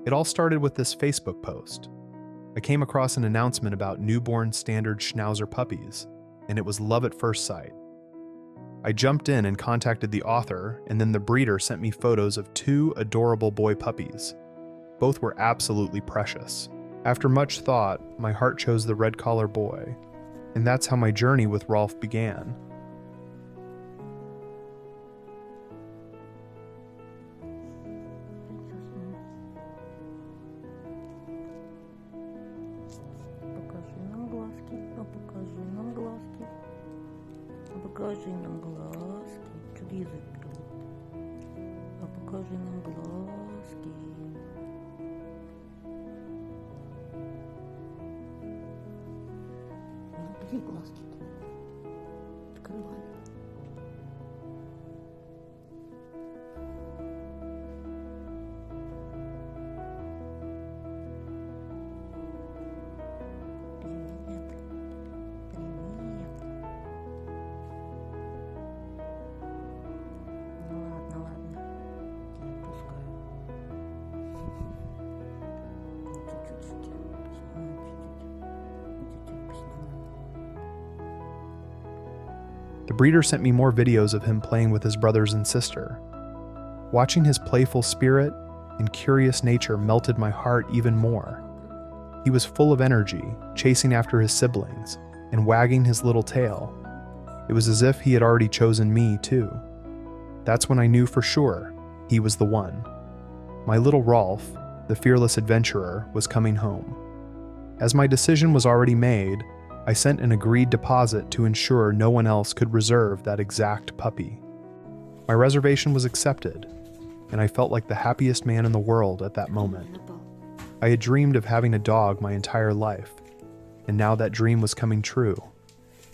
It all started with this Facebook post. I came across an announcement about newborn Standard Schnauzer puppies, and it was love at first sight. I jumped in and contacted the author, and then the breeder sent me photos of 2 adorable boy puppies. Both were absolutely precious. After much thought, my heart chose the red collar boy, and that's how my journey with Rolf began. Покажи нам глазки. Что язык говорит? А покажи нам глазки. Где глазки-то? Открывай. The breeder sent me more videos of him playing with his brothers and sister. Watching his playful spirit and curious nature melted my heart even more. He was full of energy, chasing after his siblings and wagging his little tail. It was as if he had already chosen me too. That's when I knew for sure he was the one. My little Rolf, the fearless adventurer, was coming home. As my decision was already made, I sent an agreed deposit to ensure no one else could reserve that exact puppy. My reservation was accepted, and I felt like the happiest man in the world at that moment. I had dreamed of having a dog my entire life, and now that dream was coming true.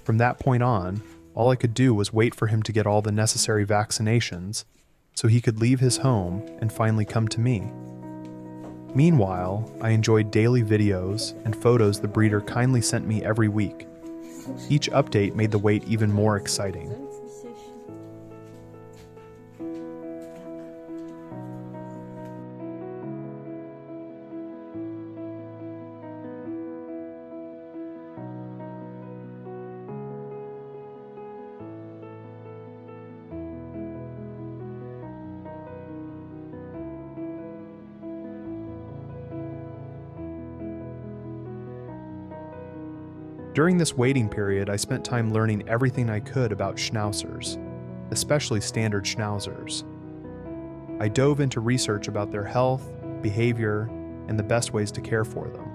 From that point on, all I could do was wait for him to get all the necessary vaccinations so he could leave his home and finally come to me. Meanwhile, I enjoyed daily videos and photos the breeder kindly sent me every week. Each update made the wait even more exciting. During this waiting period, I spent time learning everything I could about Schnauzers, especially Standard Schnauzers. I dove into research about their health, behavior, and the best ways to care for them.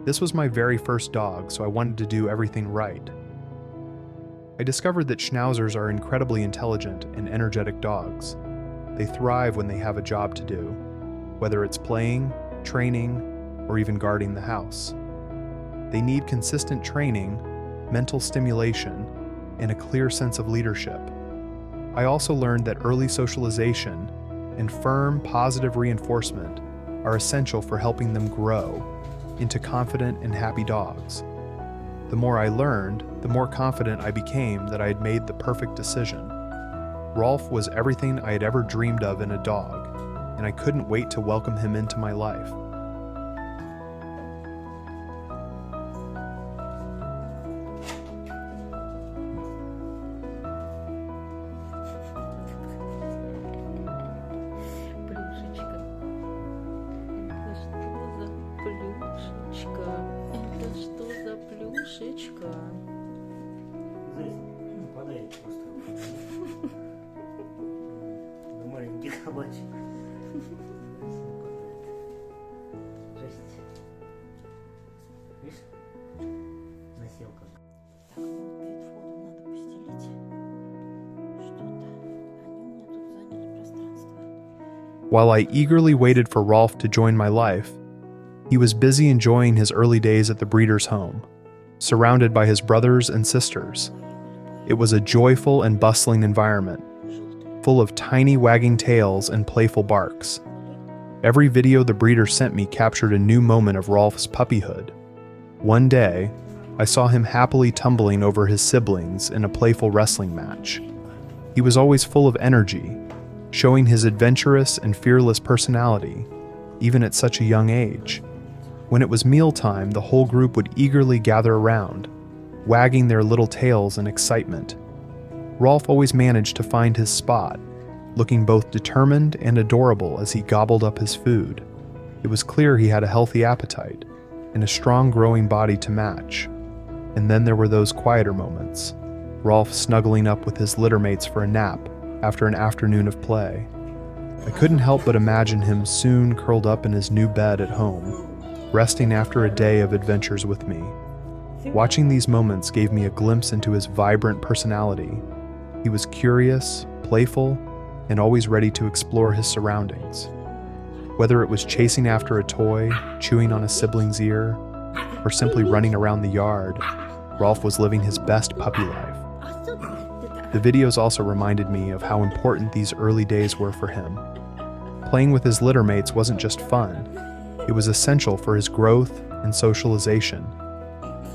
This was my very first dog, so I wanted to do everything right. I discovered that Schnauzers are incredibly intelligent and energetic dogs. They thrive when they have a job to do, whether it's playing, training, or even guarding the house. They need consistent training, mental stimulation, and a clear sense of leadership. I also learned that early socialization and firm, positive reinforcement are essential for helping them grow into confident and happy dogs. The more I learned, the more confident I became that I had made the perfect decision. Rolf was everything I had ever dreamed of in a dog, and I couldn't wait to welcome him into my life. Это что за плюшечка? Подай просто. Маленький кабачик. Жесть. Видишь? Населка. Так, перед входом надо постелить что-то. Они у меня тут заняли пространство. While I eagerly waited for Rolf to join my life, he was busy enjoying his early days at the breeder's home, surrounded by his brothers and sisters. It was a joyful and bustling environment, full of tiny wagging tails and playful barks. Every video the breeder sent me captured a new moment of Rolf's puppyhood. One day, I saw him happily tumbling over his siblings in a playful wrestling match. He was always full of energy, showing his adventurous and fearless personality. even at such a young age. When it was mealtime, the whole group would eagerly gather around, wagging their little tails in excitement. Rolf always managed to find his spot, looking both determined and adorable as he gobbled up his food. It was clear he had a healthy appetite and a strong growing body to match. And then there were those quieter moments, Rolf snuggling up with his littermates for a nap after an afternoon of play. I couldn't help but imagine him soon curled up in his new bed at home, resting after a day of adventures with me. Watching these moments gave me a glimpse into his vibrant personality. He was curious, playful, and always ready to explore his surroundings. Whether it was chasing after a toy, chewing on a sibling's ear, or simply running around the yard, Rolf was living his best puppy life. The videos also reminded me of how important these early days were for him. Playing with his littermates wasn't just fun, it was essential for his growth and socialization.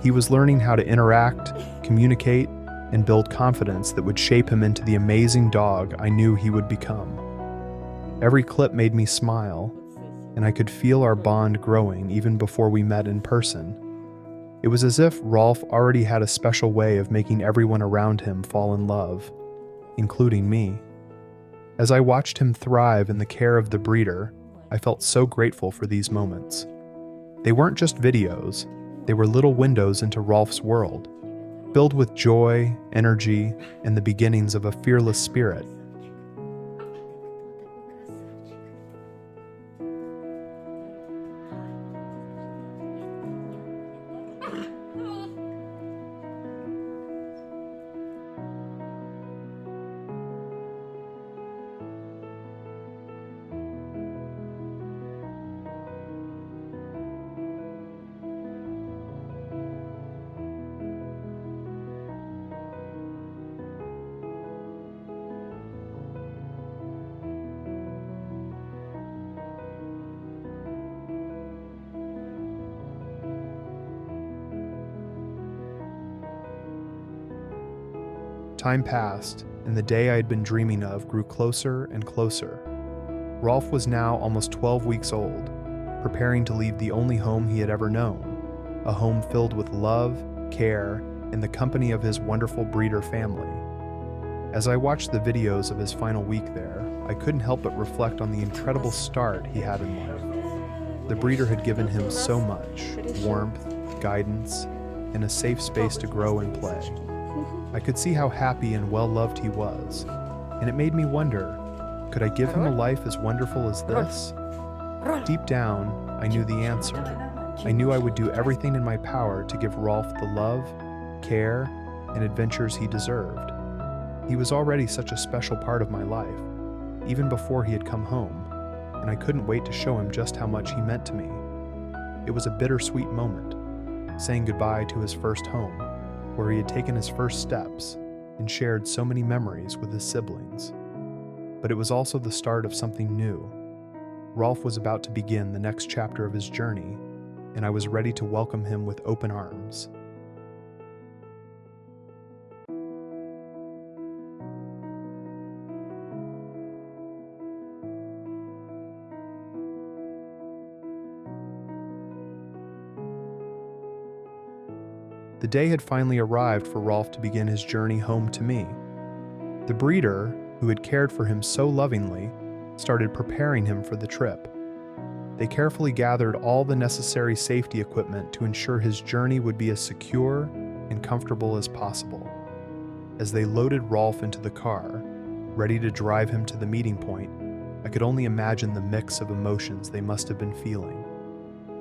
He was learning how to interact, communicate, and build confidence that would shape him into the amazing dog I knew he would become. Every clip made me smile, and I could feel our bond growing even before we met in person. It was as if Rolf already had a special way of making everyone around him fall in love, including me. As I watched him thrive in the care of the breeder, I felt so grateful for these moments. They weren't just videos, they were little windows into Rolf's world, filled with joy, energy, and the beginnings of a fearless spirit. Time passed, and the day I had been dreaming of grew closer and closer. Rolf was now almost 12 weeks old, preparing to leave the only home he had ever known, a home filled with love, care, and the company of his wonderful breeder family. As I watched the videos of his final week there, I couldn't help but reflect on the incredible start he had in life. The breeder had given him so much: warmth, guidance, and a safe space to grow and play. I could see how happy and well-loved he was, and it made me wonder, could I give him a life as wonderful as this? Deep down, I knew the answer. I knew I would do everything in my power to give Rolf the love, care, and adventures he deserved. He was already such a special part of my life, even before he had come home, and I couldn't wait to show him just how much he meant to me. It was a bittersweet moment, saying goodbye to his first home, where he had taken his first steps and shared so many memories with his siblings. But it was also the start of something new. Rolf was about to begin the next chapter of his journey, and I was ready to welcome him with open arms. The day had finally arrived for Rolf to begin his journey home to me. The breeder, who had cared for him so lovingly, started preparing him for the trip. They carefully gathered all the necessary safety equipment to ensure his journey would be as secure and comfortable as possible. As they loaded Rolf into the car, ready to drive him to the meeting point, I could only imagine the mix of emotions they must have been feeling.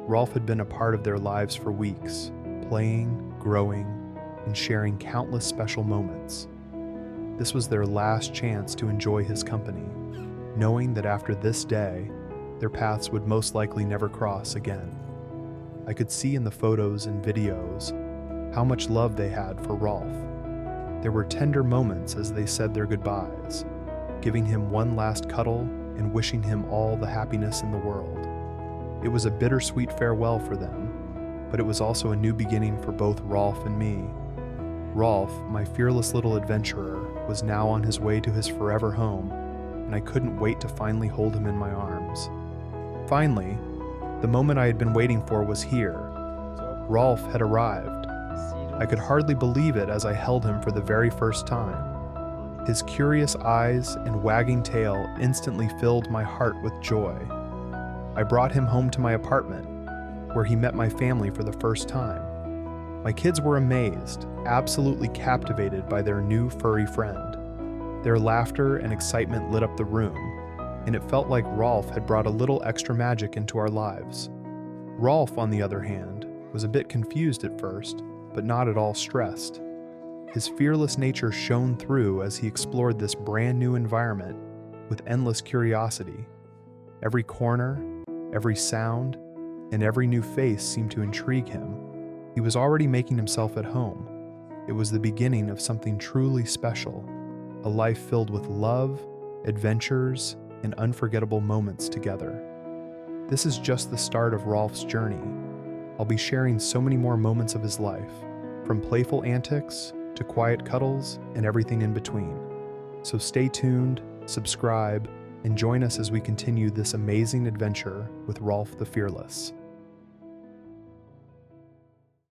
Rolf had been a part of their lives for weeks, playing, growing, and sharing countless special moments. This was their last chance to enjoy his company, knowing that after this day, their paths would most likely never cross again. I could see in the photos and videos how much love they had for Rolf. There were tender moments as they said their goodbyes, giving him one last cuddle and wishing him all the happiness in the world. It was a bittersweet farewell for them, but it was also a new beginning for both Rolf and me. Rolf, my fearless little adventurer, was now on his way to his forever home, and I couldn't wait to finally hold him in my arms. Finally, the moment I had been waiting for was here. Rolf had arrived. I could hardly believe it as I held him for the very first time. His curious eyes and wagging tail instantly filled my heart with joy. I brought him home to my apartment, where he met my family for the first time. My kids were amazed, absolutely captivated by their new furry friend. Their laughter and excitement lit up the room, and it felt like Rolf had brought a little extra magic into our lives. Rolf, on the other hand, was a bit confused at first, but not at all stressed. His fearless nature shone through as he explored this brand new environment with endless curiosity. Every corner, every sound, and every new face seemed to intrigue him. He was already making himself at home. It was the beginning of something truly special, a life filled with love, adventures, and unforgettable moments together. This is just the start of Rolf's journey. I'll be sharing so many more moments of his life, from playful antics to quiet cuddles and everything in between. So stay tuned, subscribe, and join us as we continue this amazing adventure with Rolf the Fearless.